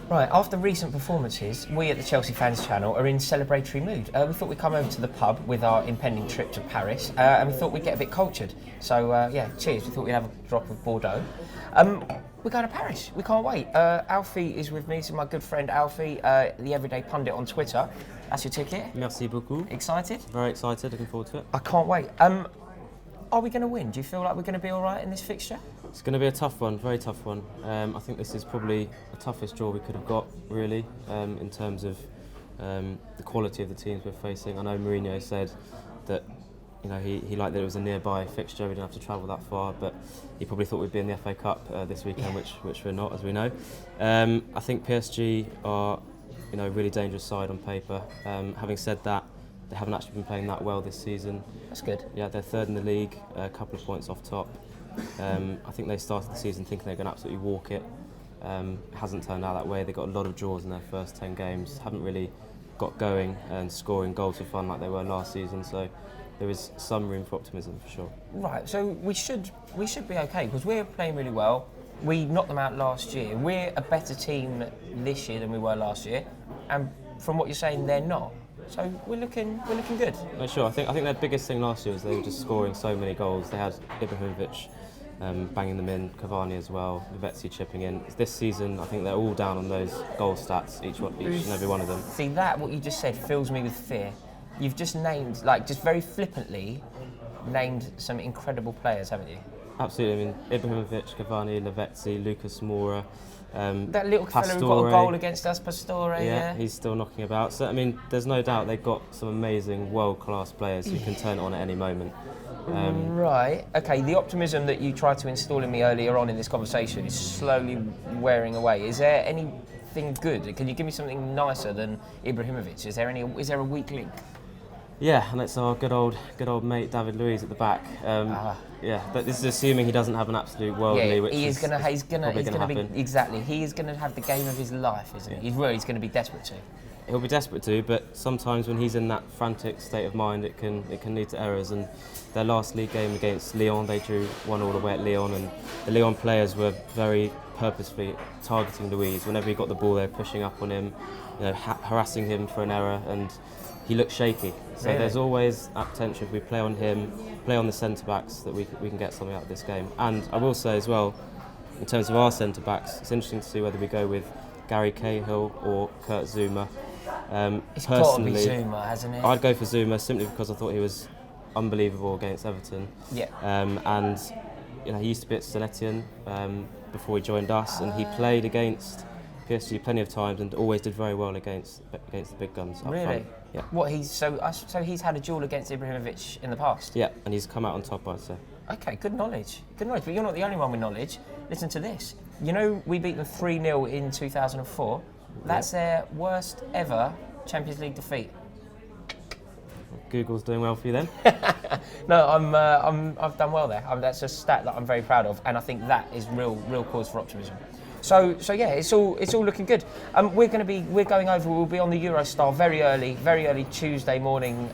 Right, after recent performances, we at the Chelsea Fans channel are in celebratory mood. We thought we'd come over to the pub with our impending trip to Paris, and we thought we'd get a bit cultured. So, cheers. We thought we'd have a drop of Bordeaux. We're going to Paris. We can't wait. Alfie is with me. This is my good friend Alfie, the Everyday Pundit on Twitter. That's your ticket. Merci beaucoup. Excited? Very excited, looking forward to it. I can't wait. Are we going to win? Do you feel like we're going to be all right in this fixture? It's going to be a tough one, very tough one. I think this is probably the toughest draw we could have got, really, in terms of the quality of the teams we're facing. I know Mourinho said that he liked that it was a nearby fixture, we didn't have to travel that far, but he probably thought we'd be in the FA Cup this weekend, which we're not, as we know. I think PSG are a really dangerous side on paper. Having said that, they haven't actually been playing that well this season. That's good. Yeah, they're third in the league, a couple of points off top. I think they started the season thinking they're going to absolutely walk it. It hasn't turned out that way. They got a lot of draws in their first 10 games, haven't really got going and scoring goals for fun like they were last season. So there is some room for optimism for sure. Right, so we should be okay because we're playing really well. We knocked them out last year. We're a better team this year than we were last year, and from what you're saying, they're not. So we're looking good. No, sure. I think their biggest thing last year was they were just scoring so many goals. They had Ibrahimovic banging them in, Cavani as well, Lavezzi chipping in. This season, I think they're all down on those goal stats, each and every one of them. See, what you just said fills me with fear. You've just named, just very flippantly, named some incredible players, haven't you? Absolutely. I mean, Ibrahimovic, Cavani, Lavezzi, Lucas Moura. That little fella who got a goal against us, Pastore. Yeah, he's still knocking about. So, I mean, there's no doubt they've got some amazing world-class players who can turn it on at any moment. Right. Okay, the optimism that you tried to install in me earlier on in this conversation is slowly wearing away. Is there anything good? Can you give me something nicer than Ibrahimovic? Is there a weak link? Yeah, and it's our good old mate David Luiz at the back. Yeah, but this is assuming he doesn't have an absolute worldly, which he's gonna happen. He is gonna have the game of his life, isn't he? He's gonna be desperate to. He'll be desperate to, but sometimes when he's in that frantic state of mind, it can lead to errors. And their last league game against Lyon, they drew 1-1 away at Lyon, and the Lyon players were very purposefully targeting Luiz. Whenever he got the ball, they were pushing up on him, harassing him for an error, and he looked shaky. So There's always that potential if we play on him, play on the centre-backs, that we can get something out of this game. And I will say as well, in terms of our centre-backs, it's interesting to see whether we go with Gary Cahill or Kurt Zouma. It's got to be Zouma, hasn't it? I'd go for Zouma simply because I thought he was unbelievable against Everton. Yeah. And he used to be at St Etienne before he joined us, and he played against PSG plenty of times and always did very well against the big guns up front. Yeah. What so he's had a duel against Ibrahimovic in the past? Yeah, and he's come out on top, I'd say. Okay, good knowledge. But you're not the only one with knowledge. Listen to this. We beat them 3-0 in 2004. That's their worst ever Champions League defeat. Google's doing well for you then. No, I've done well there. That's a stat that I'm very proud of, and I think that is real cause for optimism. So yeah, it's all looking good. We're going over. We'll be on the Eurostar very early Tuesday morning.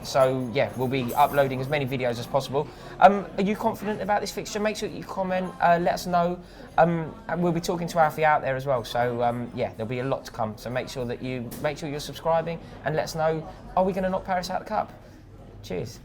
So yeah, we'll be uploading as many videos as possible. Are you confident about this fixture? Make sure that you comment. Let us know. And we'll be talking to Alfie out there as well. So yeah, there'll be a lot to come. So make sure you're subscribing and let us know. Are we going to knock Paris out of the cup? Cheers.